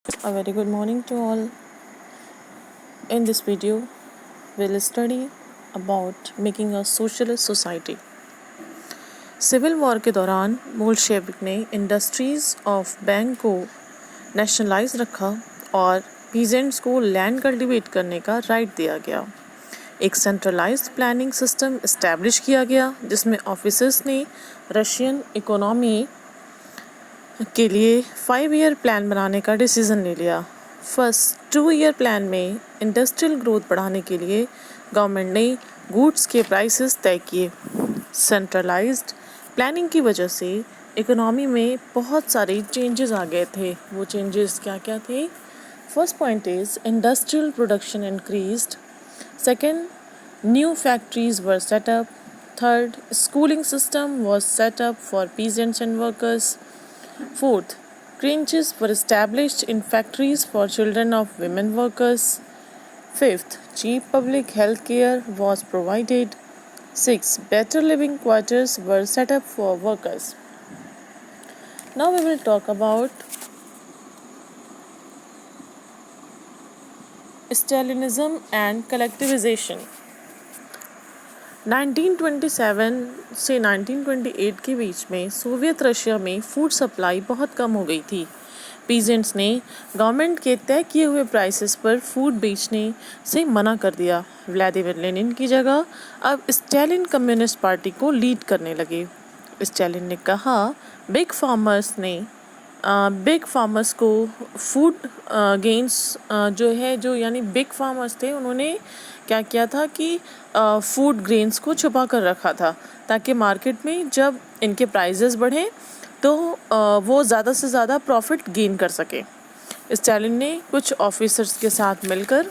A very good morning to all. In this video, we'll study about making a socialist society. Civil war के दौरान Bolshevik ने industries of bank को nationalise रखा और peasants को land cultivate करने का राइट दिया गया। एक सेंट्रलाइज्ड प्लानिंग सिस्टम इस्टेब्लिश किया गया जिसमें ऑफिसर्स ने रशियन इकोनॉमी के लिए 5 ईयर प्लान बनाने का डिसीजन ले लिया। फर्स्ट 2 ईयर प्लान में इंडस्ट्रियल ग्रोथ बढ़ाने के लिए गवर्नमेंट ने गुड्स के प्राइसेस तय किए। सेंट्रलाइज्ड प्लानिंग की वजह से इकोनॉमी में बहुत सारे चेंजेस आ गए थे। वो चेंजेस क्या क्या थे? First point is industrial production increased. Second, new factories were set up. Third, schooling system was set up for peasants and workers. Fourth, crèches were established in factories for children of women workers. Fifth, cheap public health care was provided. Sixth, better living quarters were set up for workers. Now we will talk about Stalinism and collectivization. 1927 से 1928 के बीच में Soviet Russia में food supply बहुत कम हो गई थी। Peasants ने government के तय किए हुए प्राइसेस पर फूड बेचने से मना कर दिया। व्लादिमीर लेनिन की जगह अब स्टालिन कम्युनिस्ट पार्टी को लीड करने लगे। स्टालिन ने कहा बिग फार्मर्स को फूड गेन्स जो यानी बिग फार्मर्स थे, उन्होंने क्या किया था कि फूड ग्रेन्स को छुपा कर रखा था ताकि मार्केट में जब इनके प्राइजेस बढ़ें तो वो ज़्यादा से ज़्यादा प्रॉफिट गेन कर सके। स्टालिन ने कुछ ऑफिसर्स के साथ मिलकर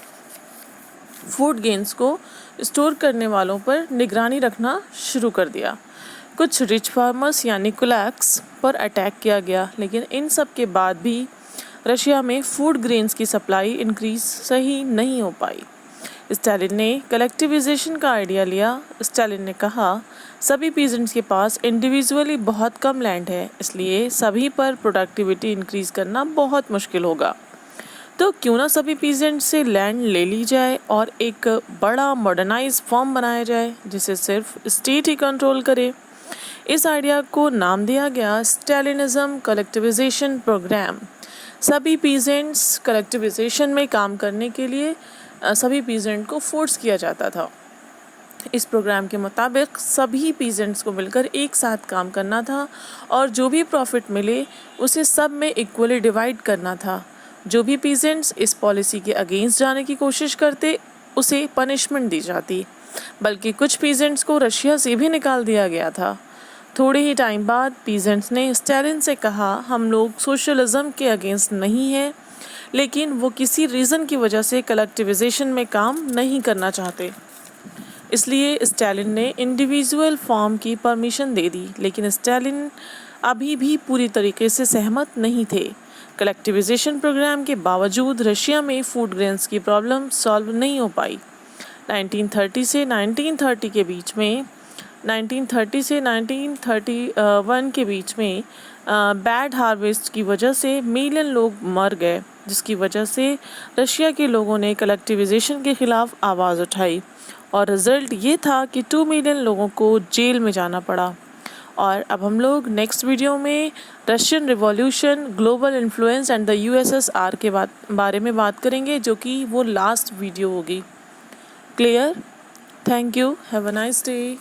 फूड गेन्स को स्टोर करने वालों पर निगरानी रखना शुरू कर दिया। कुछ रिच फार्मर्स यानी कुलैक्स पर अटैक किया गया, लेकिन इन सब के बाद भी रशिया में फूड ग्रेन्स की सप्लाई इंक्रीज सही नहीं हो पाई। स्टालिन ने कलेक्टिविजेशन का आइडिया लिया। स्टालिन ने कहा सभी पीजेंट्स के पास इंडिविजुअली बहुत कम लैंड है, इसलिए सभी पर प्रोडक्टिविटी इंक्रीज करना बहुत मुश्किल होगा। तो क्यों ना सभी पीजेंट से लैंड ले ली जाए और एक बड़ा मॉडर्नाइज फॉर्म बनाया जाए जिसे सिर्फ स्टेट ही कंट्रोल करे। इस आइडिया को नाम दिया गया स्टालिनिज्म कलेक्टिविजेशन प्रोग्राम। सभी पीजेंट्स कलेक्टिविजेशन में काम करने के लिए सभी पीजेंट को फोर्स किया जाता था। इस प्रोग्राम के मुताबिक सभी पीजेंट्स को मिलकर एक साथ काम करना था और जो भी प्रॉफिट मिले उसे सब में इक्वली डिवाइड करना था। जो भी पीजेंट्स इस पॉलिसी के अगेंस्ट जाने की कोशिश करते उसे पनिशमेंट दी जाती, बल्कि कुछ पीजेंट्स को रशिया से भी निकाल दिया गया था। थोड़े ही टाइम बाद पीजेंट्स ने स्टालिन से कहा हम लोग सोशलिज्म के अगेंस्ट नहीं हैं, लेकिन वो किसी रीज़न की वजह से कलेक्टिविजेशन में काम नहीं करना चाहते। इसलिए स्टालिन ने इंडिविजुअल फॉर्म की परमिशन दे दी, लेकिन स्टालिन अभी भी पूरी तरीके से सहमत नहीं थे। कलेक्टिविजेशन प्रोग्राम के बावजूद रशिया में फूड ग्रेन्स की प्रॉब्लम सॉल्व नहीं हो पाई। 1930 से 1931 के बीच में बैड हार्वेस्ट की वजह से मिलियन लोग मर गए, जिसकी वजह से रशिया के लोगों ने कलेक्टिविजेशन के खिलाफ आवाज़ उठाई और रिजल्ट ये था कि 2 मिलियन लोगों को जेल में जाना पड़ा। और अब हम लोग नेक्स्ट वीडियो में Russian revolution, global influence and the USSR के बारे में बात करेंगे, जो कि वो लास्ट वीडियो होगी। Clear? Thank you. Have a nice day.